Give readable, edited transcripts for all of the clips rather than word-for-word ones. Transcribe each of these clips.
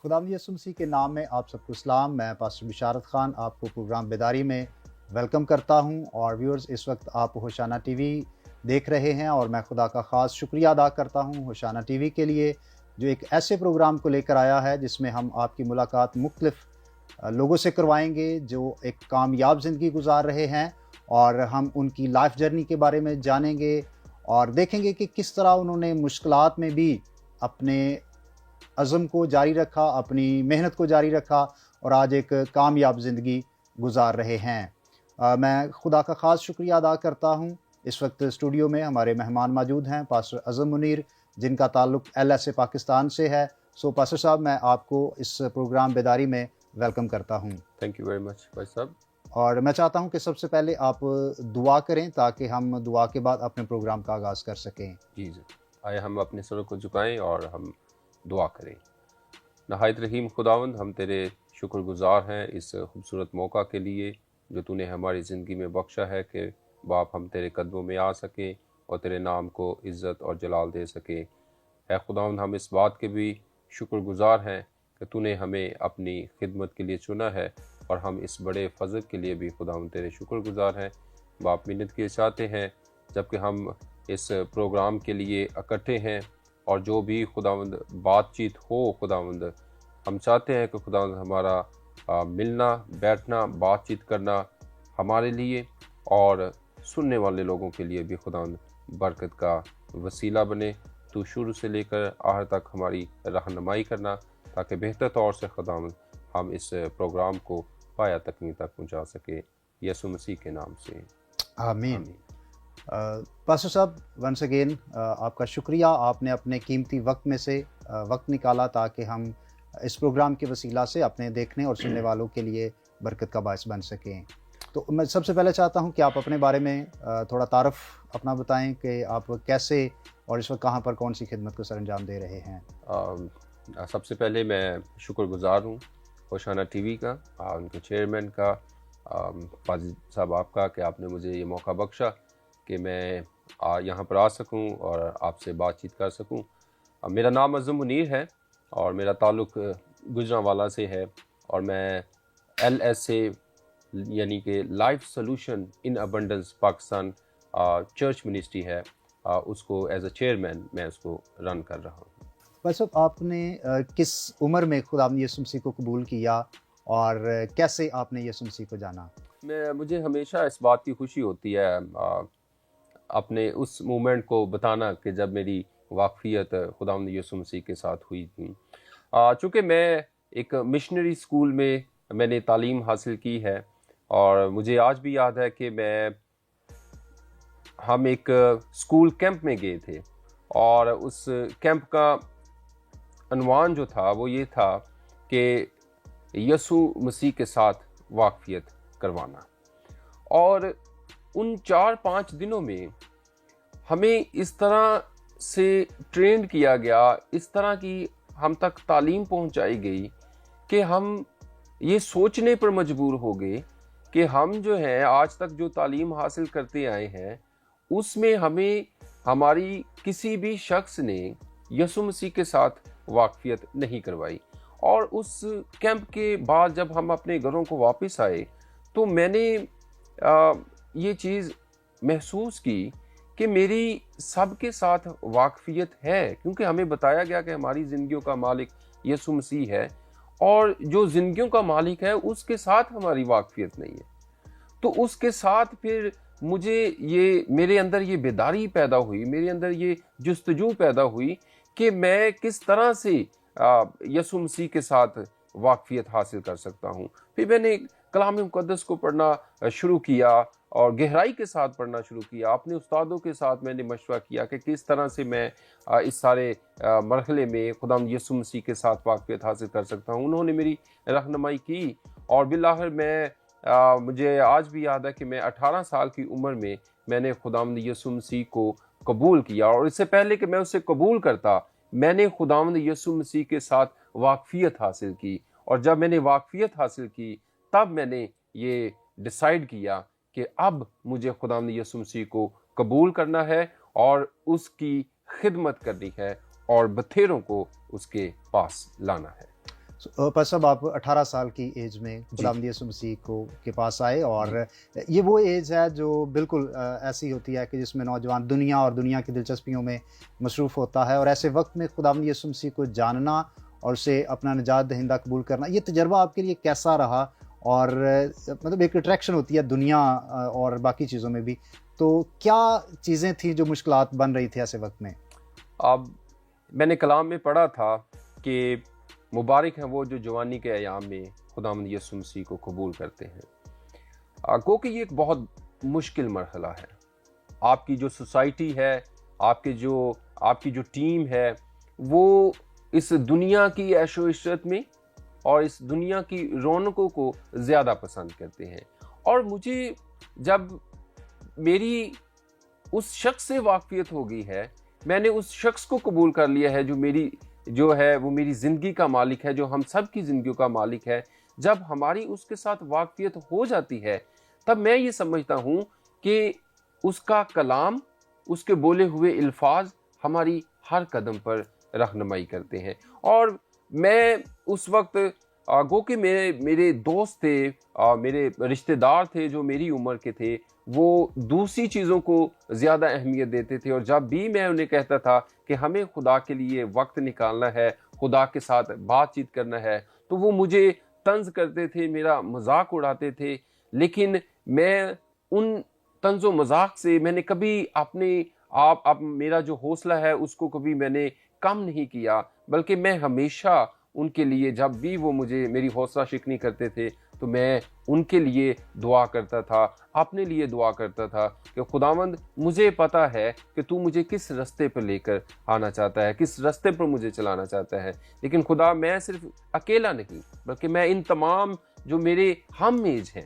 خداوند یسوع مسیح کے نام میں آپ سب کو سلام. میں پاسٹر بشارت خان آپ کو پروگرام بیداری میں ویلکم کرتا ہوں. اور ویورز، اس وقت آپ ہوشانہ ٹی وی دیکھ رہے ہیں اور میں خدا کا خاص شکریہ ادا کرتا ہوں ہوشانہ ٹی وی کے لیے، جو ایک ایسے پروگرام کو لے کر آیا ہے جس میں ہم آپ کی ملاقات مختلف لوگوں سے کروائیں گے جو ایک کامیاب زندگی گزار رہے ہیں، اور ہم ان کی لائف جرنی کے بارے میں جانیں گے اور دیکھیں گے کہ کس طرح انہوں نے مشکلات میں بھی اپنے عزم کو جاری رکھا، اپنی محنت کو جاری رکھا اور آج ایک کامیاب زندگی گزار رہے ہیں. میں خدا کا خاص شکریہ ادا کرتا ہوں. اس وقت اسٹوڈیو میں ہمارے مہمان موجود ہیں، پاسٹر اعظم منیر، جن کا تعلق LSA پاکستان سے ہے. پاسٹر صاحب، میں آپ کو اس پروگرام بیداری میں ویلکم کرتا ہوں. تھینک یو ویری مچ بھائی صاحب. اور میں چاہتا ہوں کہ سب سے پہلے آپ دعا کریں تاکہ ہم دعا کے بعد اپنے پروگرام کا آغاز کر سکیں. جی آئے ہم اپنے سروں کو جھکائیں اور ہم دعا کریں. نہایت رحیم خداوند، ہم تیرے شکر گزار ہیں اس خوبصورت موقع کے لیے جو تو نے ہماری زندگی میں بخشا ہے کہ باپ ہم تیرے قدموں میں آ سکیں اور تیرے نام کو عزت اور جلال دے سکیں. اے خداوند، ہم اس بات کے بھی شکر گزار ہیں کہ تو نے ہمیں اپنی خدمت کے لیے چنا ہے، اور ہم اس بڑے فضل کے لیے بھی خداوند تیرے شکر گزار ہیں. باپ، منت کیے چاہتے ہیں جب کہ ہم اس پروگرام کے لیے اکٹھے ہیں اور جو بھی خداوند بات چیت ہو، خداوند ہم چاہتے ہیں کہ خداوند ہمارا ملنا، بیٹھنا، بات چیت کرنا ہمارے لیے اور سننے والے لوگوں کے لیے بھی خداوند برکت کا وسیلہ بنے. تو شروع سے لے کر آخر تک ہماری رہنمائی کرنا تاکہ بہتر طور سے خداوند ہم اس پروگرام کو پایا تکمیل تک پہنچا سکے. یسوع مسیح کے نام سے آمین. پاسٹر صاحب، ونس اگین آپ کا شکریہ. آپ نے اپنے قیمتی وقت میں سے وقت نکالا تاکہ ہم اس پروگرام کے وسیلہ سے اپنے دیکھنے اور سننے والوں کے لیے برکت کا باعث بن سکیں. تو میں سب سے پہلے چاہتا ہوں کہ آپ اپنے بارے میں تھوڑا تعارف اپنا بتائیں کہ آپ کیسے اور اس وقت کہاں پر کون سی خدمت کو سر انجام دے رہے ہیں. سب سے پہلے میں شکر گزار ہوں ہوشانہ ٹی وی کا، ان کے چیئرمین کا، فاضل صاحب آپ کا، کہ آپ نے مجھے یہ موقع بخشا کہ میں یہاں پر آ سکوں اور آپ سے بات چیت کر سکوں. میرا نام اعظم منیر ہے اور میرا تعلق گجرانوالہ سے ہے، اور میں LSA یعنی کہ life solution in abundance Pakistan church ministry ہے، اس کو ایز اے چیئرمین میں اس کو رن کر رہا ہوں. بھائی صاحب، آپ نے کس عمر میں خداوند یسوع مسیح کو قبول کیا اور کیسے آپ نے یسوع مسیح کو جانا؟ مجھے ہمیشہ اس بات کی خوشی ہوتی ہے اپنے اس مومنٹ کو بتانا کہ جب میری واقفیت خداوند یسوع مسیح کے ساتھ ہوئی تھی. چونکہ میں ایک مشنری اسکول میں نے تعلیم حاصل کی ہے، اور مجھے آج بھی یاد ہے کہ ہم ایک اسکول کیمپ میں گئے تھے، اور اس کیمپ کا عنوان جو تھا وہ یہ تھا کہ یسوع مسیح کے ساتھ واقفیت کروانا. اور ان 4-5 دنوں میں ہمیں اس طرح سے ٹرینڈ کیا گیا، اس طرح کی ہم تک تعلیم پہنچائی گئی کہ ہم یہ سوچنے پر مجبور ہو گئے کہ ہم جو ہیں آج تک جو تعلیم حاصل کرتے آئے ہیں اس میں ہمیں ہماری کسی بھی شخص نے یسوع مسیح کے ساتھ واقفیت نہیں کروائی. اور اس کیمپ کے بعد جب ہم اپنے گھروں کو واپس آئے تو میں نے یہ چیز محسوس کی کہ میری سب کے ساتھ واقفیت ہے، کیونکہ ہمیں بتایا گیا کہ ہماری زندگیوں کا مالک یسوع مسیح ہے، اور جو زندگیوں کا مالک ہے اس کے ساتھ ہماری واقفیت نہیں ہے. تو اس کے ساتھ پھر میرے اندر یہ بیداری پیدا ہوئی، میرے اندر یہ جستجو پیدا ہوئی کہ میں کس طرح سے یسوع مسیح کے ساتھ واقفیت حاصل کر سکتا ہوں. پھر میں نے کلام مقدس کو پڑھنا شروع کیا اور گہرائی کے ساتھ پڑھنا شروع کیا. اپنے استادوں کے ساتھ میں نے مشورہ کیا کہ کس طرح سے میں اس سارے مرحلے میں خداوند یسوع مسیح کے ساتھ واقفیت حاصل کر سکتا ہوں. انہوں نے میری رہنمائی کی، اور بالآخر مجھے آج بھی یاد ہے کہ میں 18 سال کی عمر میں نے خداوند یسوع مسیح کو قبول کیا. اور اس سے پہلے کہ میں اسے قبول کرتا، میں نے خداوند یسوع مسیح کے ساتھ واقفیت حاصل کی. اور جب میں نے واقفیت حاصل کی تب میں نے یہ ڈیسائیڈ کیا کہ اب مجھے خداوند یسوع مسیح کو قبول کرنا ہے اور اس کی خدمت کرنی ہے اور بتھیروں کو اس کے پاس لانا ہے. پر صاحب آپ 18 سال کی ایج میں خداوند یسوع مسیح کو کے پاس آئے، اور یہ وہ ایج ہے جو بالکل ایسی ہوتی ہے کہ جس میں نوجوان دنیا اور دنیا کی دلچسپیوں میں مصروف ہوتا ہے، اور ایسے وقت میں خداوند یسوع مسیح کو جاننا اور اسے اپنا نجات دہندہ قبول کرنا، یہ تجربہ آپ کے لیے کیسا رہا؟ اور مطلب ایک اٹریکشن ہوتی ہے دنیا اور باقی چیزوں میں بھی، تو کیا چیزیں تھیں جو مشکلات بن رہی تھی ایسے وقت میں؟ اب میں نے کلام میں پڑھا تھا کہ مبارک ہیں وہ جو جوانی کے ایام میں خداوند یسوع مسیح کو قبول کرتے ہیں، کیونکہ یہ ایک بہت مشکل مرحلہ ہے۔ آپ کی جو سوسائٹی ہے، آپ کی جو ٹیم ہے، وہ اس دنیا کی عیش و عشرت میں اور اس دنیا کی رونقوں کو زیادہ پسند کرتے ہیں، اور مجھے جب میری اس شخص سے واقفیت ہو گئی ہے، میں نے اس شخص کو قبول کر لیا ہے جو ہے وہ میری زندگی کا مالک ہے، جو ہم سب کی زندگیوں کا مالک ہے، جب ہماری اس کے ساتھ واقفیت ہو جاتی ہے، تب میں یہ سمجھتا ہوں کہ اس کا کلام، اس کے بولے ہوئے الفاظ ہماری ہر قدم پر رہنمائی کرتے ہیں۔ اور میں اس وقت گو کہ میرے دوست تھے، میرے رشتہ دار تھے جو میری عمر کے تھے، وہ دوسری چیزوں کو زیادہ اہمیت دیتے تھے، اور جب بھی میں انہیں کہتا تھا کہ ہمیں خدا کے لیے وقت نکالنا ہے، خدا کے ساتھ بات چیت کرنا ہے، تو وہ مجھے طنز کرتے تھے، میرا مذاق اڑاتے تھے۔ لیکن میں ان طنز و مذاق سے میں نے کبھی میرا جو حوصلہ ہے اس کو کبھی میں نے کم نہیں کیا، بلکہ میں ہمیشہ ان کے لیے، جب بھی وہ میری حوصلہ شکنی کرتے تھے، تو میں ان کے لیے دعا کرتا تھا، اپنے لیے دعا کرتا تھا کہ خداوند مجھے پتا ہے کہ تو مجھے کس رستے پر لے کر آنا چاہتا ہے، کس رستے پر مجھے چلانا چاہتا ہے، لیکن خدا میں صرف اکیلا نہیں، بلکہ میں ان تمام جو میرے ہم ایج ہیں،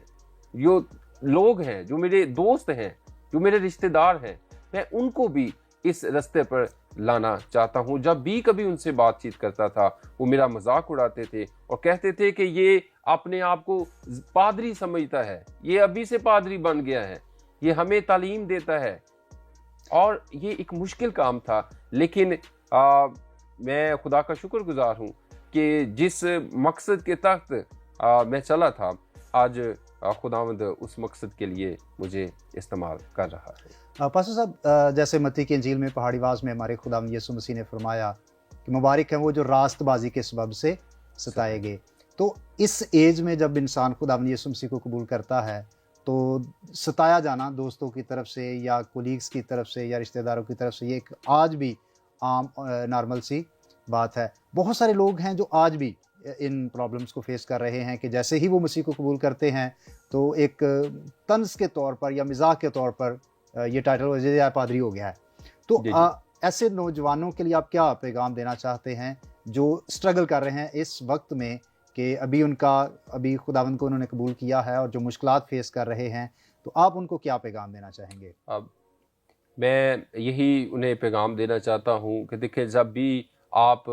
جو لوگ ہیں، جو میرے دوست ہیں، جو میرے رشتہ دار ہیں، میں ان کو بھی اس رستے پر لانا چاہتا ہوں۔ جب بھی کبھی ان سے بات چیت کرتا تھا، وہ میرا مذاق اڑاتے تھے اور کہتے تھے کہ یہ اپنے آپ کو پادری سمجھتا ہے، یہ ابھی سے پادری بن گیا ہے، یہ ہمیں تعلیم دیتا ہے، اور یہ ایک مشکل کام تھا۔ لیکن میں خدا کا شکر گزار ہوں کہ جس مقصد کے تحت میں چلا تھا، آج خداوند اس مقصد کے لیے مجھے استعمال کر رہا ہے۔ پاسٹر صاحب، جیسے متی کی انجیل میں پہاڑی واز میں ہمارے خداوند یسوع مسیح نے فرمایا کہ مبارک ہیں وہ جو راست بازی کے سبب سے ستائے گئے، تو اس ایج میں جب انسان خداوند یسوع مسیح کو قبول کرتا ہے تو ستایا جانا دوستوں کی طرف سے یا کولیگز کی طرف سے یا رشتہ داروں کی طرف سے، یہ ایک آج بھی عام نارمل سی بات ہے۔ بہت سارے لوگ ہیں جو آج بھی ان پرابلمس کو فیس کر رہے ہیں کہ جیسے ہی وہ مسیح کو قبول کرتے ہیں تو ایک طنز کے طور پر یا مزاح کے طور پر یہ ٹائٹل ہو جائے پادری ہو گیا ہے۔ تو ایسے نوجوانوں کے لیے آپ کیا پیغام دینا چاہتے ہیں جو اسٹرگل کر رہے ہیں اس وقت میں کہ ابھی خداوند کو انہوں نے قبول کیا ہے اور جو مشکلات فیس کر رہے ہیں، تو آپ ان کو کیا پیغام دینا چاہیں گے؟ اب میں یہی انہیں پیغام دینا چاہتا ہوں کہ دیکھیں، جب بھی آپ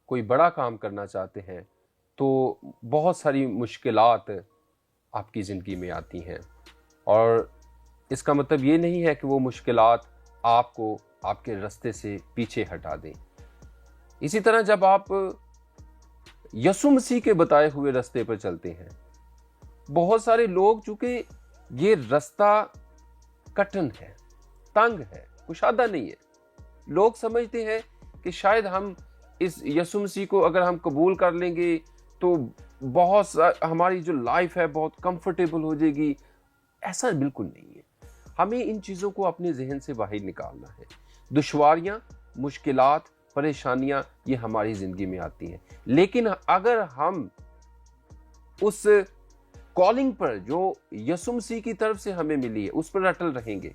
کوئی بڑا کام کرنا چاہتے ہیں تو بہت ساری مشکلات آپ کی زندگی میں آتی ہیں، اور اس کا مطلب یہ نہیں ہے کہ وہ مشکلات آپ کو آپ کے رستے سے پیچھے ہٹا دیں۔ اسی طرح جب آپ یسوع مسیح کے بتائے ہوئے رستے پر چلتے ہیں، بہت سارے لوگ، چونکہ یہ رستہ کٹن ہے، تنگ ہے، کشادہ نہیں ہے، لوگ سمجھتے ہیں کہ شاید ہم اس یسوع مسیح کو اگر ہم قبول کر لیں گے تو ہماری جو لائف ہے بہت کمفرٹیبل ہو جائے گی۔ ایسا بالکل نہیں ہے۔ ہمیں ان چیزوں کو اپنے ذہن سے باہر نکالنا ہے۔ دشواریاں، مشکلات، پریشانیاں یہ ہماری زندگی میں آتی ہیں، لیکن اگر ہم اس کالنگ پر جو یسوع مسیح کی طرف سے ہمیں ملی ہے اس پر اٹل رہیں گے،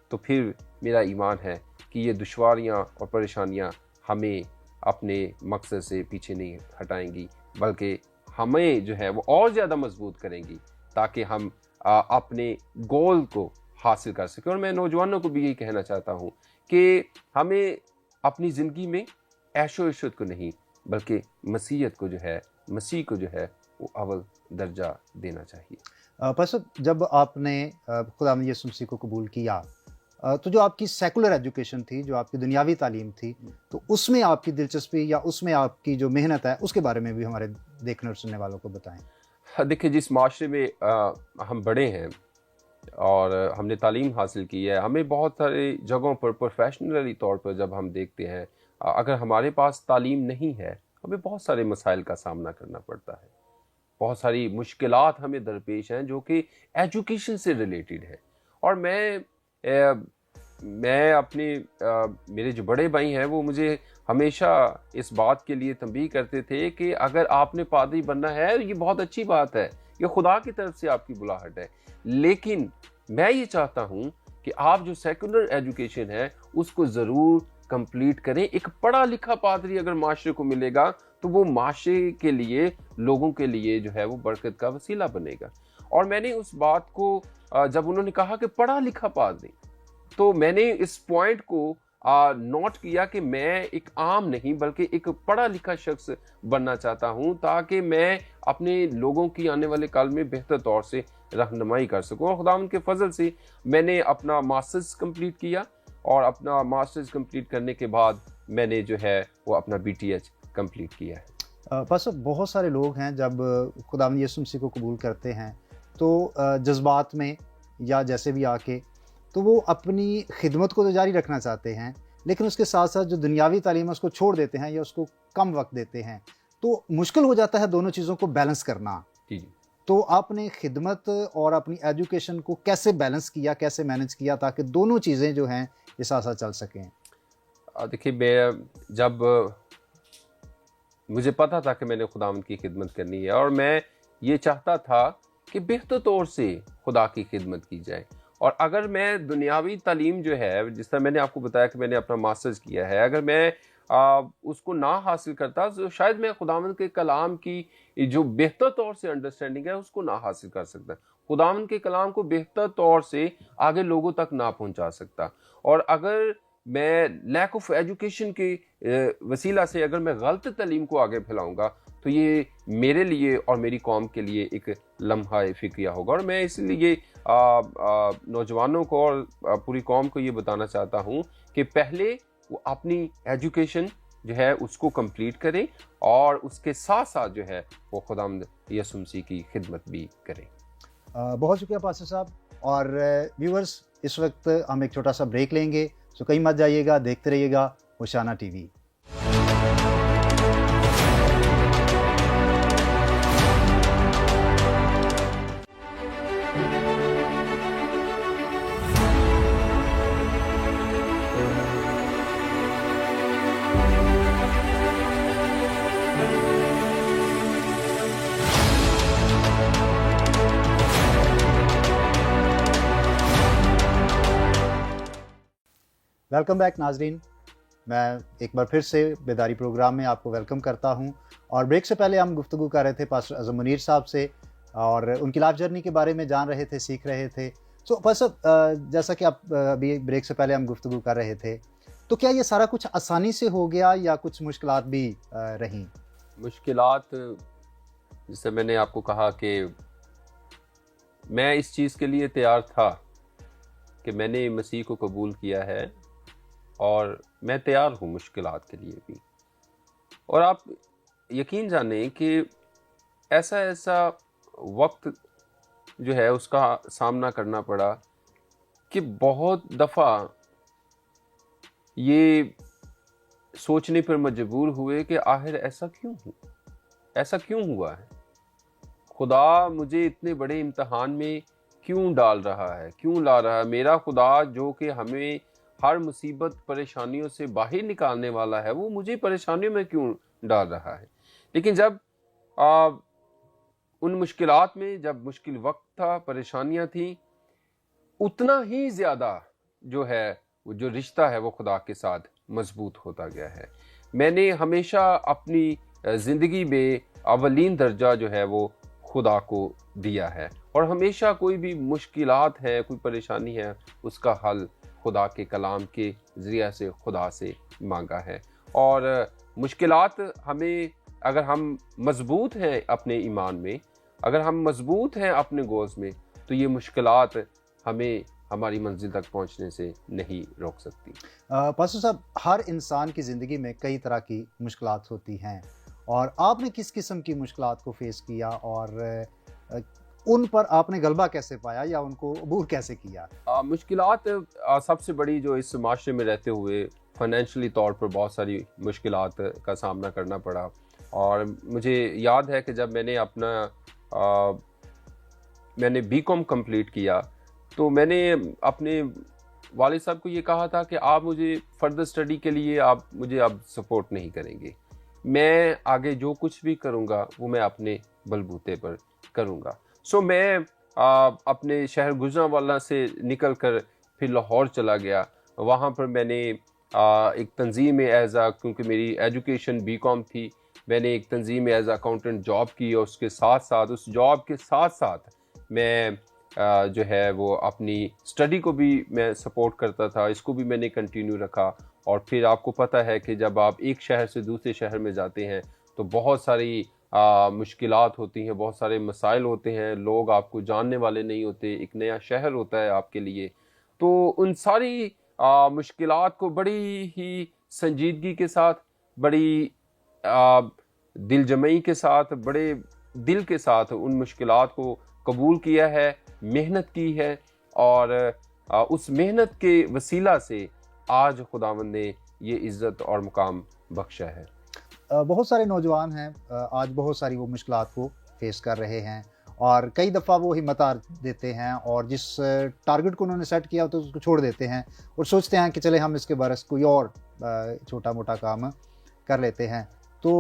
تو پھر میرا ایمان ہے کہ یہ دشواریاں اور پریشانیاں ہمیں اپنے مقصد سے پیچھے نہیں ہٹائیں گی، بلکہ ہمیں جو ہے وہ اور زیادہ مضبوط کریں گی تاکہ ہم اپنے گول کو حاصل کر سکیں۔ اور میں نوجوانوں کو بھی یہی کہنا چاہتا ہوں کہ ہمیں اپنی زندگی میں عیش و عشرت کو نہیں، بلکہ مسیحیت کو جو ہے، مسیح کو جو ہے وہ اول درجہ دینا چاہیے۔ پس جب آپ نے خداوند یسوع مسیح کو قبول کیا تو جو آپ کی سیکولر ایجوکیشن تھی، جو آپ کی دنیاوی تعلیم تھی، تو اس میں آپ کی دلچسپی یا اس میں آپ کی جو محنت ہے اس کے بارے میں بھی ہمارے دیکھنے اور سننے والوں کو بتائیں. دیکھیں جس معاشرے میں ہم بڑے ہیں اور ہم نے تعلیم حاصل کی ہے، ہمیں بہت ساری جگہوں پر پروفیشنلی طور پر جب ہم دیکھتے ہیں، اگر ہمارے پاس تعلیم نہیں ہے ہمیں بہت سارے مسائل کا سامنا کرنا پڑتا ہے، بہت ساری مشکلات ہمیں درپیش ہیں جو کہ ایجوکیشن سے ریلیٹڈ ہے. اور میں اپنے میرے جو بڑے بھائی ہیں وہ مجھے ہمیشہ اس بات کے لیے تنبیہ کرتے تھے کہ اگر آپ نے پادری بننا ہے یہ بہت اچھی بات ہے، یہ خدا کی طرف سے آپ کی بلاہٹ ہے، لیکن میں یہ چاہتا ہوں کہ آپ جو سیکولر ایجوکیشن ہے اس کو ضرور کمپلیٹ کریں. ایک پڑھا لکھا پادری اگر معاشرے کو ملے گا تو وہ معاشرے کے لیے، لوگوں کے لیے جو ہے وہ برکت کا وسیلہ بنے گا. اور میں نے اس بات کو جب انہوں نے کہا کہ پڑھا لکھا پادری، تو میں نے اس پوائنٹ کو نوٹ کیا کہ میں ایک عام نہیں بلکہ ایک پڑھا لکھا شخص بننا چاہتا ہوں تاکہ میں اپنے لوگوں کی آنے والے کال میں بہتر طور سے رہنمائی کر سکوں. اور خداوند کے فضل سے میں نے اپنا ماسٹرز کمپلیٹ کیا اور اپنا ماسٹرز کمپلیٹ کرنے کے بعد میں نے جو ہے وہ اپنا BTH کمپلیٹ کیا ہے. بس بہت سارے لوگ ہیں جب خداوند یسوع مسیح کو قبول کرتے ہیں تو جذبات میں یا جیسے بھی آ کے تو وہ اپنی خدمت کو تو جاری رکھنا چاہتے ہیں، لیکن اس کے ساتھ ساتھ جو دنیاوی تعلیم ہے اس کو چھوڑ دیتے ہیں یا اس کو کم وقت دیتے ہیں، تو مشکل ہو جاتا ہے دونوں چیزوں کو بیلنس کرنا. جی تو آپ نے خدمت اور اپنی ایجوکیشن کو کیسے بیلنس کیا، کیسے مینج کیا تاکہ دونوں چیزیں جو ہیں یہ ساتھ ساتھ چل سکیں؟ دیکھیے میں جب مجھے پتا تھا کہ میں نے خداوند کی خدمت کرنی ہے اور میں یہ چاہتا تھا کہ بہتر طور سے خدا کی خدمت کی جائے، اور اگر میں دنیاوی تعلیم جو ہے جس طرح میں نے آپ کو بتایا کہ میں نے اپنا ماسٹرز کیا ہے، اگر میں اس کو نہ حاصل کرتا تو شاید میں خداوند کے کلام کی جو بہتر طور سے انڈرسٹینڈنگ ہے اس کو نہ حاصل کر سکتا، خداوند کے کلام کو بہتر طور سے آگے لوگوں تک نہ پہنچا سکتا. اور اگر میں لیک آف ایجوکیشن کے وسیلہ سے اگر میں غلط تعلیم کو آگے پھیلاؤں گا تو یہ میرے لیے اور میری قوم کے لیے ایک لمحہ فکریہ ہوگا. اور میں اس لیے نوجوانوں کو اور پوری قوم کو یہ بتانا چاہتا ہوں کہ پہلے وہ اپنی ایجوکیشن جو ہے اس کو کمپلیٹ کریں اور اس کے ساتھ ساتھ جو ہے وہ خداوند یسوع مسیح کی خدمت بھی کریں. بہت شکریہ پاسٹر صاحب. اور ویورز اس وقت ہم ایک چھوٹا سا بریک لیں گے، تو کہیں مت جائیے گا، دیکھتے رہیے گا ہوشانہ ٹی وی. ویلکم بیک ناظرین، میں ایک بار پھر سے بیداری پروگرام میں آپ کو ویلکم کرتا ہوں. اور بریک سے پہلے ہم گفتگو کر رہے تھے پاسٹر اعظم منیر صاحب سے اور ان کی لائف جرنی کے بارے میں جان رہے تھے، سیکھ رہے تھے. سو پاسٹر جیسا کہ آپ ابھی بریک سے پہلے ہم گفتگو کر رہے تھے، تو کیا یہ سارا کچھ آسانی سے ہو گیا یا کچھ مشکلات بھی رہیں؟ مشکلات، جس سے میں نے آپ کو کہا کہ میں اس چیز کے لیے تیار تھا کہ میں نے مسیح کو قبول کیا ہے اور میں تیار ہوں مشکلات کے لیے بھی. اور آپ یقین جانیں کہ ایسا وقت جو ہے اس کا سامنا کرنا پڑا کہ بہت دفعہ یہ سوچنے پر مجبور ہوئے کہ آخر ایسا کیوں ہوا ہے، خدا مجھے اتنے بڑے امتحان میں کیوں ڈال رہا ہے، کیوں لا رہا ہے. میرا خدا جو کہ ہمیں ہر مصیبت پریشانیوں سے باہر نکالنے والا ہے، وہ مجھے پریشانیوں میں کیوں ڈال رہا ہے. لیکن جب ان مشکلات میں جب مشکل وقت تھا، پریشانیاں تھیں، اتنا ہی زیادہ جو ہے وہ جو رشتہ ہے وہ خدا کے ساتھ مضبوط ہوتا گیا ہے. میں نے ہمیشہ اپنی زندگی میں اولین درجہ جو ہے وہ خدا کو دیا ہے، اور ہمیشہ کوئی بھی مشکلات ہے، کوئی پریشانی ہے، اس کا حل خدا کے کلام کے ذریعہ سے خدا سے مانگا ہے. اور مشکلات ہمیں، اگر ہم مضبوط ہیں اپنے ایمان میں، اگر ہم مضبوط ہیں اپنے گوز میں، تو یہ مشکلات ہمیں ہماری منزل تک پہنچنے سے نہیں روک سکتی۔ پاسو صاحب، ہر انسان کی زندگی میں کئی طرح کی مشکلات ہوتی ہیں، اور آپ نے کس قسم کی مشکلات کو فیس کیا، اور ان پر آپ نے غلبہ کیسے پایا یا ان کو عبور کیسے کیا؟ مشکلات سب سے بڑی جو اس معاشرے میں رہتے ہوئے فائنینشلی طور پر بہت ساری مشکلات کا سامنا کرنا پڑا، اور مجھے یاد ہے کہ جب میں نے بی کام کمپلیٹ کیا تو میں نے اپنے والد صاحب کو یہ کہا تھا کہ آپ مجھے فردر اسٹڈی کے لیے آپ مجھے اب سپورٹ نہیں کریں گے، میں آگے جو کچھ بھی کروں گا وہ میں اپنے بلبوتے پر کروں گا۔ سو میں اپنے شہر گجرانوالہ سے نکل کر پھر لاہور چلا گیا۔ وہاں پر میں نے ایک تنظیم میں کیونکہ میری ایجوکیشن بی کام تھی، میں نے ایک تنظیم میں ایز اکاؤنٹنٹ جاب کی، اور اس کے ساتھ ساتھ اس جاب کے ساتھ ساتھ میں جو ہے وہ اپنی اسٹڈی کو بھی میں سپورٹ کرتا تھا، اس کو بھی میں نے کنٹینیو رکھا۔ اور پھر آپ کو پتہ ہے کہ جب آپ ایک شہر سے دوسرے شہر میں جاتے ہیں تو بہت ساری مشکلات ہوتی ہیں، بہت سارے مسائل ہوتے ہیں، لوگ آپ کو جاننے والے نہیں ہوتے، ایک نیا شہر ہوتا ہے آپ کے لیے۔ تو ان ساری مشکلات کو بڑی ہی سنجیدگی کے ساتھ، بڑی دل جمعی کے ساتھ، بڑے دل کے ساتھ ان مشکلات کو قبول کیا ہے، محنت کی ہے، اور اس محنت کے وسیلہ سے آج خداوند نے یہ عزت اور مقام بخشا ہے۔ بہت سارے نوجوان ہیں آج بہت ساری وہ مشکلات کو فیس کر رہے ہیں، اور کئی دفعہ وہ ہمت ہار دیتے ہیں، اور جس ٹارگٹ کو انہوں نے سیٹ کیا تو اس کو چھوڑ دیتے ہیں اور سوچتے ہیں کہ چلے ہم اس کے برعکس کوئی اور چھوٹا موٹا کام کر لیتے ہیں۔ تو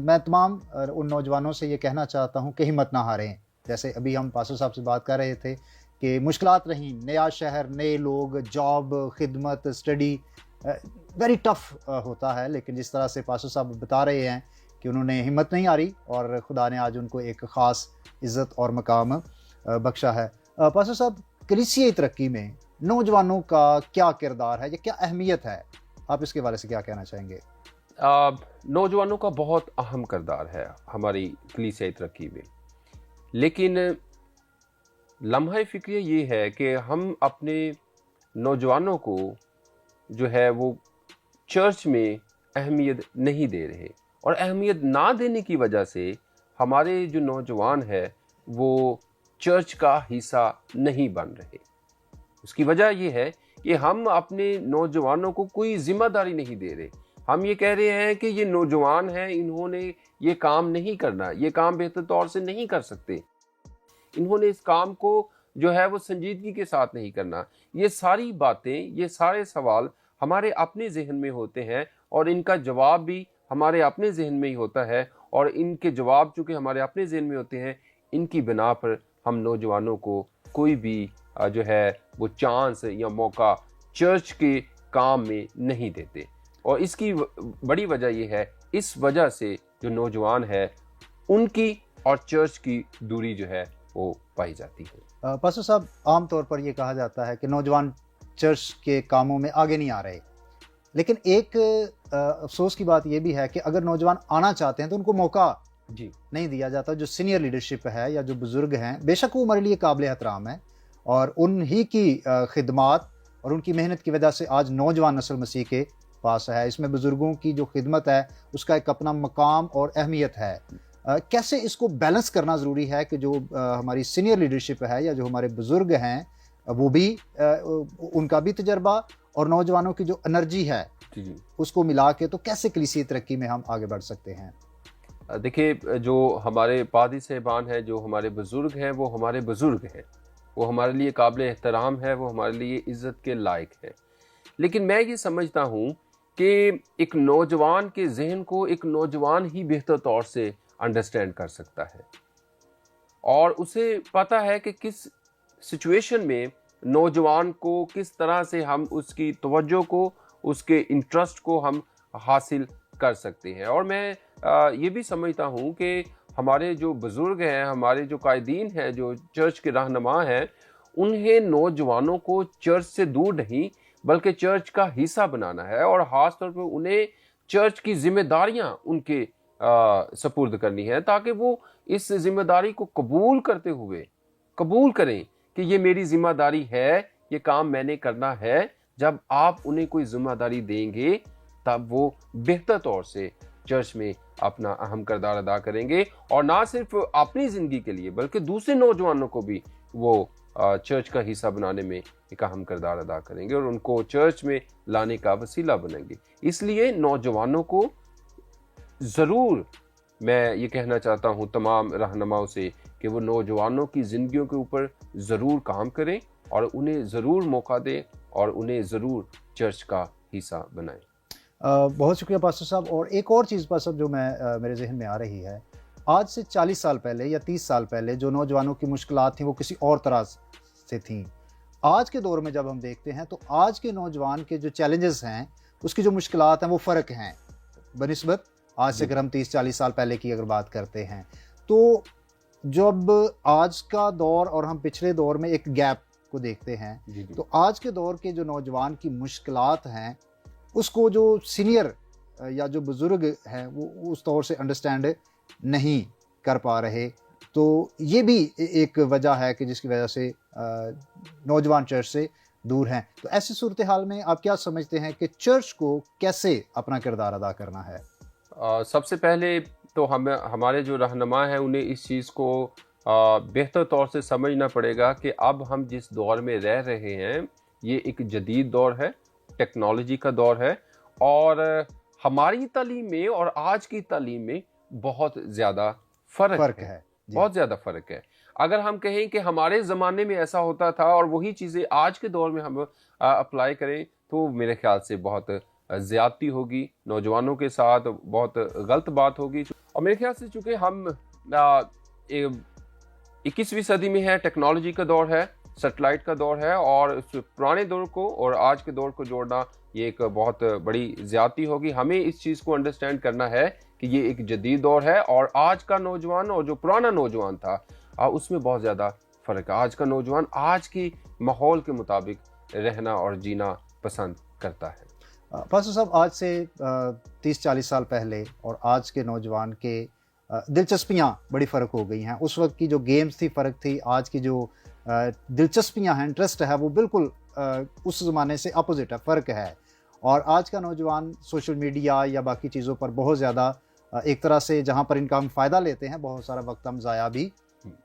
میں تمام ان نوجوانوں سے یہ کہنا چاہتا ہوں کہ ہمت نہ ہاریں۔ جیسے ابھی ہم پاسو صاحب سے بات کر رہے تھے کہ مشکلات رہیں، نیا شہر، نئے لوگ، جاب، خدمت، اسٹڈی ویری ٹف ہوتا ہے، لیکن جس طرح سے پاسو صاحب بتا رہے ہیں کہ انہوں نے ہمت نہیں ہاری اور خدا نے آج ان کو ایک خاص عزت اور مقام بخشا ہے۔ پاسو صاحب، کلیسیائی ترقی میں نوجوانوں کا کیا کردار ہے یا کیا اہمیت ہے؟ آپ اس کے بارے سے کیا کہنا چاہیں گے؟ نوجوانوں کا بہت اہم کردار ہے ہماری کلیسیائی ترقی میں، لیکن لمحہ فکریہ یہ ہے کہ ہم اپنے نوجوانوں کو جو ہے وہ چرچ میں اہمیت نہیں دے رہے، اور اہمیت نہ دینے کی وجہ سے ہمارے جو نوجوان ہے وہ چرچ کا حصہ نہیں بن رہے۔ اس کی وجہ یہ ہے کہ ہم اپنے نوجوانوں کو کوئی ذمہ داری نہیں دے رہے۔ ہم یہ کہہ رہے ہیں کہ یہ نوجوان ہیں، انہوں نے یہ کام نہیں کرنا، یہ کام بہتر طور سے نہیں کر سکتے، انہوں نے اس کام کو جو ہے وہ سنجیدگی کے ساتھ نہیں کرنا۔ یہ ساری باتیں، یہ سارے سوال ہمارے اپنے ذہن میں ہوتے ہیں، اور ان کا جواب بھی ہمارے اپنے ذہن میں ہی ہوتا ہے، اور ان کے جواب چونکہ ہمارے اپنے ذہن میں ہوتے ہیں، ان کی بنا پر ہم نوجوانوں کو کوئی بھی جو ہے وہ چانس یا موقع چرچ کے کام میں نہیں دیتے۔ اور اس کی بڑی وجہ یہ ہے، اس وجہ سے جو نوجوان ہے ان کی اور چرچ کی دوری جو ہے وہ پائی جاتی ہے۔ پاسو صاحب، عام طور پر یہ کہا جاتا ہے کہ نوجوان چرچ کے کاموں میں آگے نہیں آ رہے، لیکن ایک افسوس کی بات یہ بھی ہے کہ اگر نوجوان آنا چاہتے ہیں تو ان کو موقع نہیں دیا جاتا۔ جو سینئر لیڈرشپ ہے یا جو بزرگ ہیں، بے شک وہ ہمارے لیے قابل احترام ہیں، اور انہی کی خدمات اور ان کی محنت کی وجہ سے آج نوجوان نسل مسیح کے پاس ہے۔ اس میں بزرگوں کی جو خدمت ہے اس کا ایک اپنا مقام اور اہمیت ہے۔ کیسے اس کو بیلنس کرنا ضروری ہے کہ جو ہماری سینئر لیڈرشپ ہے یا جو ہمارے بزرگ ہیں وہ بھی ان کا بھی تجربہ اور نوجوانوں کی جو انرجی ہے اس کو ملا کے، تو کیسے کلیسیائی ترقی میں ہم آگے بڑھ سکتے ہیں؟ دیکھیے، جو ہمارے پادری صاحبان ہیں، جو ہمارے بزرگ ہیں، وہ ہمارے بزرگ ہیں، وہ ہمارے لیے قابل احترام ہے، وہ ہمارے لیے عزت کے لائق ہے۔ لیکن میں یہ سمجھتا ہوں کہ ایک نوجوان کے ذہن کو ایک نوجوان ہی بہتر طور سے انڈرسٹینڈ کر سکتا ہے، اور اسے پتہ ہے کہ کس سچویشن میں نوجوان کو کس طرح سے ہم اس کی توجہ کو، اس کے انٹرسٹ کو ہم حاصل کر سکتے ہیں۔ اور میں یہ بھی سمجھتا ہوں کہ ہمارے جو بزرگ ہیں، ہمارے جو قائدین ہیں، جو چرچ کے رہنما ہیں، انہیں نوجوانوں کو چرچ سے دور نہیں بلکہ چرچ کا حصہ بنانا ہے، اور خاص طور پر انہیں چرچ کی ذمہ داریاں ان کے سپرد کرنی ہے، تاکہ وہ اس ذمہ داری کو قبول کرتے ہوئے قبول کریں کہ یہ میری ذمہ داری ہے یہ کام میں نے کرنا ہے. جب آپ انہیں کوئی ذمہ داری دیں گے تب وہ بہتر طور سے چرچ میں اپنا اہم کردار ادا کریں گے, اور نہ صرف اپنی زندگی کے لیے بلکہ دوسرے نوجوانوں کو بھی وہ چرچ کا حصہ بنانے میں ایک اہم کردار ادا کریں گے اور ان کو چرچ میں لانے کا وسیلہ بنیں گے. اس لیے نوجوانوں کو ضرور میں یہ کہنا چاہتا ہوں تمام رہنماؤں سے کہ وہ نوجوانوں کی زندگیوں کے اوپر ضرور کام کریں اور انہیں ضرور موقع دیں اور انہیں ضرور چرچ کا حصہ بنائیں. بہت شکریہ پاسٹر صاحب. اور ایک اور چیز پاسٹر صاحب جو میرے ذہن میں آ رہی ہے, آج سے 40 سال پہلے یا 30 سال پہلے جو نوجوانوں کی مشکلات تھیں وہ کسی اور طرح سے تھیں. آج کے دور میں جب ہم دیکھتے ہیں تو آج کے نوجوان کے جو چیلنجز ہیں, اس کی جو مشکلات ہیں وہ فرق ہیں بنسبت آج سے. اگر ہم 30-40 سال پہلے کی اگر بات کرتے ہیں تو جب آج کا دور اور ہم پچھلے دور میں ایک گیپ کو دیکھتے ہیں تو آج کے دور کے جو نوجوان کی مشکلات ہیں اس کو جو سینئر یا جو بزرگ ہیں وہ اس طور سے انڈرسٹینڈ نہیں کر پا رہے. تو یہ بھی ایک وجہ ہے کہ جس کی وجہ سے نوجوان چرچ سے دور ہیں. تو ایسی صورتحال میں آپ کیا سمجھتے ہیں کہ چرچ کو کیسے اپنا کردار ادا کرنا ہے؟ سب سے پہلے تو ہمارے جو رہنما ہیں انہیں اس چیز کو بہتر طور سے سمجھنا پڑے گا کہ اب ہم جس دور میں رہ رہے ہیں یہ ایک جدید دور ہے, ٹیکنالوجی کا دور ہے, اور ہماری تعلیم میں اور آج کی تعلیم میں بہت زیادہ فرق ہے. بہت زیادہ فرق ہے. اگر ہم کہیں کہ ہمارے زمانے میں ایسا ہوتا تھا اور وہی چیزیں آج کے دور میں ہم اپلائی کریں تو میرے خیال سے بہت زیادتی ہوگی, نوجوانوں کے ساتھ بہت غلط بات ہوگی. اور میرے خیال سے چونکہ ہم 21ویں صدی میں ہے, ٹیکنالوجی کا دور ہے, سیٹلائٹ کا دور ہے, اور اس پرانے دور کو اور آج کے دور کو جوڑنا یہ ایک بہت بڑی زیادتی ہوگی. ہمیں اس چیز کو انڈرسٹینڈ کرنا ہے کہ یہ ایک جدید دور ہے اور آج کا نوجوان اور جو پرانا نوجوان تھا اس میں بہت زیادہ فرق ہے. آج کا نوجوان آج کی ماحول کے مطابق رہنا اور جینا پسند کرتا ہے. پاسٹر صاحب, آج سے 30-40 سال پہلے اور آج کے نوجوان کے دلچسپیاں بڑی فرق ہو گئی ہیں. اس وقت کی جو گیمز تھی فرق تھی, آج کی جو دلچسپیاں ہیں, انٹرسٹ ہے, وہ بالکل اس زمانے سے اپوزٹ ہے, فرق ہے. اور آج کا نوجوان سوشل میڈیا یا باقی چیزوں پر بہت زیادہ ایک طرح سے جہاں پر ان کا ہم فائدہ لیتے ہیں بہت سارا وقت ہم ضائع بھی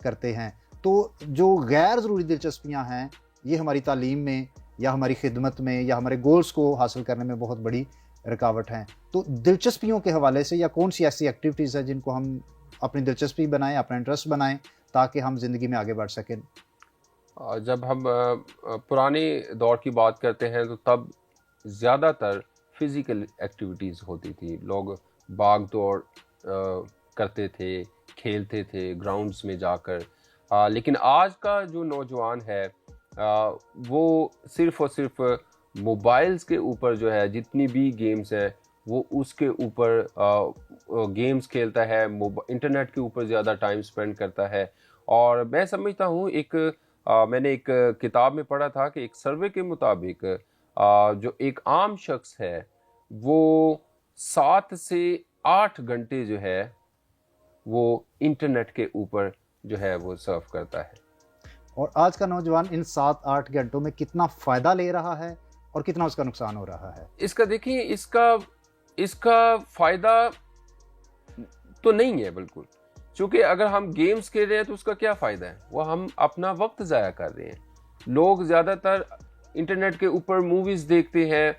کرتے ہیں. تو جو غیر ضروری دلچسپیاں ہیں یہ ہماری تعلیم میں یا ہماری خدمت میں یا ہمارے گولز کو حاصل کرنے میں بہت بڑی رکاوٹ ہیں. تو دلچسپیوں کے حوالے سے یا کون سی ایسی ایکٹیویٹیز ہیں جن کو ہم اپنی دلچسپی بنائیں, اپنا انٹرسٹ بنائیں تاکہ ہم زندگی میں آگے بڑھ سکیں؟ جب ہم پرانے دور کی بات کرتے ہیں تو تب زیادہ تر فزیکل ایکٹیویٹیز ہوتی تھی. لوگ بھاگ دوڑ کرتے تھے, کھیلتے تھے گراؤنڈز میں جا کر. لیکن آج کا جو نوجوان ہے وہ صرف اور صرف موبائلز کے اوپر جو ہے جتنی بھی گیمز ہیں وہ اس کے اوپر گیمز کھیلتا ہے, انٹرنیٹ کے اوپر زیادہ ٹائم سپینڈ کرتا ہے. اور میں سمجھتا ہوں میں نے ایک کتاب میں پڑھا تھا کہ ایک سروے کے مطابق جو ایک عام شخص ہے وہ 7 سے 8 گھنٹے جو ہے وہ انٹرنیٹ کے اوپر جو ہے وہ سرف کرتا ہے. اور آج کا نوجوان ان 7-8 گھنٹوں میں کتنا فائدہ لے رہا ہے اور کتنا اس کا نقصان ہو رہا ہے؟ اس کا دیکھیں, اس کا فائدہ تو نہیں ہے بالکل, چونکہ اگر ہم گیمز کھیل رہے ہیں تو اس کا کیا فائدہ ہے, وہ ہم اپنا وقت ضائع کر رہے ہیں. لوگ زیادہ تر انٹرنیٹ کے اوپر موویز دیکھتے ہیں,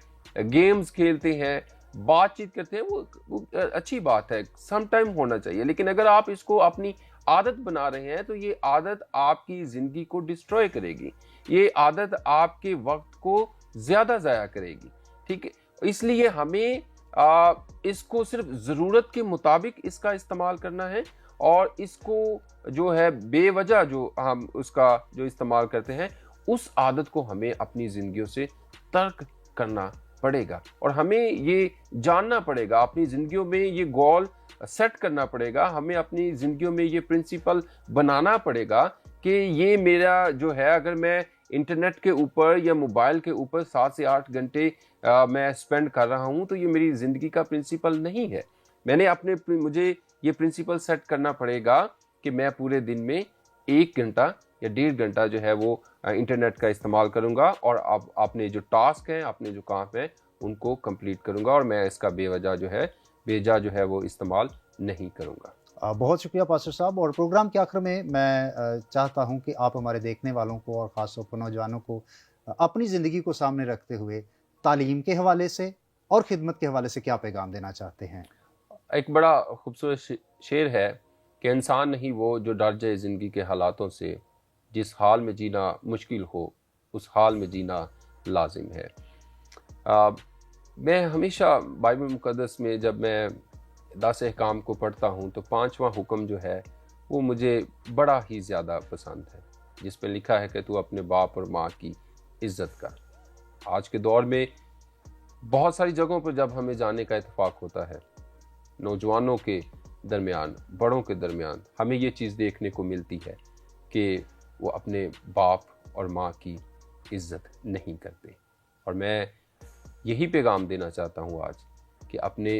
گیمز کھیلتے ہیں, بات چیت کرتے ہیں, وہ اچھی بات ہے, سم ٹائم ہونا چاہیے. لیکن اگر آپ اس کو اپنی عادت بنا رہے ہیں تو یہ عادت آپ کی زندگی کو ڈسٹروائے کرے گی, یہ عادت آپ کے وقت کو زیادہ ضائع کرے گی. ٹھیک ہے, اس لیے ہمیں اس کو صرف ضرورت کے مطابق اس کا استعمال کرنا ہے, اور اس کو جو ہے بے وجہ جو ہم اس کا جو استعمال کرتے ہیں اس عادت کو ہمیں اپنی زندگیوں سے ترک کرنا پڑے گا. اور ہمیں یہ جاننا پڑے گا, اپنی زندگیوں میں یہ گول سیٹ کرنا پڑے گا, ہمیں اپنی زندگیوں میں یہ پرنسپل بنانا پڑے گا کہ یہ میرا جو ہے, اگر میں انٹرنیٹ کے اوپر یا موبائل کے اوپر 7 سے 8 گھنٹے میں اسپینڈ کر رہا ہوں تو یہ میری زندگی کا پرنسپل نہیں ہے. مجھے یہ پرنسپل سیٹ کرنا پڑے گا کہ میں پورے دن میں 1 گھنٹہ یا 1.5 گھنٹہ جو ہے وہ انٹرنیٹ کا استعمال کروں گا اور اپنے جو ٹاسک ہیں، اپنے جو کام ہیں ان کو کمپلیٹ کروں گا، اور میں اس کا بے وجہ جو ہے وہ استعمال نہیں کروں گا۔ بہت شکریہ پاسٹر صاحب۔ اور پروگرام کے آخر میں چاہتا ہوں کہ آپ ہمارے دیکھنے والوں کو اور خاص طور پر نوجوانوں کو اپنی زندگی کو سامنے رکھتے ہوئے تعلیم کے حوالے سے اور خدمت کے حوالے سے کیا پیغام دینا چاہتے ہیں؟ ایک بڑا خوبصورت شعر ہے کہ انسان نہیں وہ جو ڈر جائے زندگی کے حالاتوں سے، جس حال میں جینا مشکل ہو اس حال میں جینا لازم ہے۔ میں ہمیشہ بائبل مقدس میں جب میں 10 احکام کو پڑھتا ہوں تو 5واں حکم جو ہے وہ مجھے بڑا ہی زیادہ پسند ہے، جس پہ لکھا ہے کہ تو اپنے باپ اور ماں کی عزت کر۔ آج کے دور میں بہت ساری جگہوں پر جب ہمیں جانے کا اتفاق ہوتا ہے، نوجوانوں کے درمیان، بڑوں کے درمیان، ہمیں یہ چیز دیکھنے کو ملتی ہے کہ وہ اپنے باپ اور ماں کی عزت نہیں کرتے، اور میں یہی پیغام دینا چاہتا ہوں آج کہ اپنے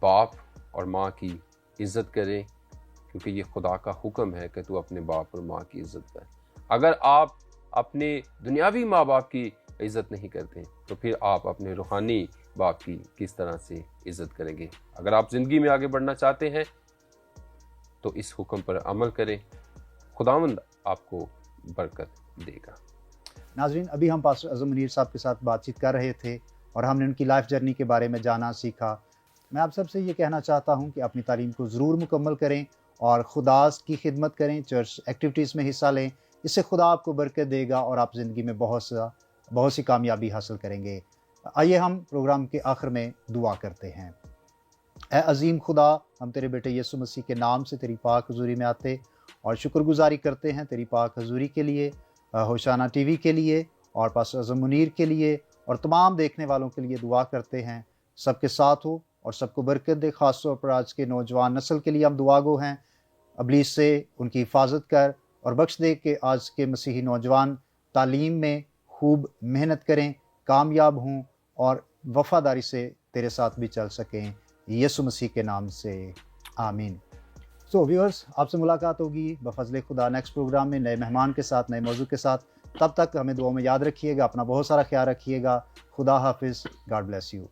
باپ اور ماں کی عزت کریں، کیونکہ یہ خدا کا حکم ہے کہ تو اپنے باپ اور ماں کی عزت کر۔ اگر آپ اپنے دنیاوی ماں باپ کی عزت نہیں کرتے تو پھر آپ اپنے روحانی باپ کی کس طرح سے عزت کریں گے؟ اگر آپ زندگی میں آگے بڑھنا چاہتے ہیں تو اس حکم پر عمل کریں، خداوند آپ کو برکت دے گا۔ ناظرین، ابھی ہم پاسٹر اعظم منیر صاحب کے ساتھ بات چیت کر رہے تھے اور ہم نے ان کی لائف جرنی کے بارے میں جانا سیکھا۔ میں آپ سب سے یہ کہنا چاہتا ہوں کہ اپنی تعلیم کو ضرور مکمل کریں اور خدا کی خدمت کریں، چرچ ایکٹیویٹیز میں حصہ لیں، اس سے خدا آپ کو برکت دے گا اور آپ زندگی میں بہت سی کامیابی حاصل کریں گے۔ آئیے ہم پروگرام کے آخر میں دعا کرتے ہیں۔ اے عظیم خدا، ہم تیرے بیٹے یسوع مسیح کے نام سے تیری پاک حضوری میں آتے اور شکر گزاری کرتے ہیں تیری پاک حضوری کے لیے، ہوشانہ ٹی وی کے لیے اور پاسٹر اعظم منیر کے لیے اور تمام دیکھنے والوں کے لیے دعا کرتے ہیں۔ سب کے ساتھ ہو اور سب کو برکت دے۔ خاص طور پر آج کے نوجوان نسل کے لیے ہم دعا گو ہیں، ابلیس سے ان کی حفاظت کر اور بخش دے کہ آج کے مسیحی نوجوان تعلیم میں خوب محنت کریں، کامیاب ہوں اور وفاداری سے تیرے ساتھ بھی چل سکیں، یسوع مسیح کے نام سے آمین۔ ویورز، آپ سے ملاقات ہوگی بفضل خدا نیکسٹ پروگرام میں نئے مہمان کے ساتھ، نئے موضوع کے ساتھ۔ تب تک ہمیں دعاؤں میں یاد رکھیے گا، اپنا بہت سارا خیال رکھیے گا۔ خدا حافظ، گاڈ بلیس یو۔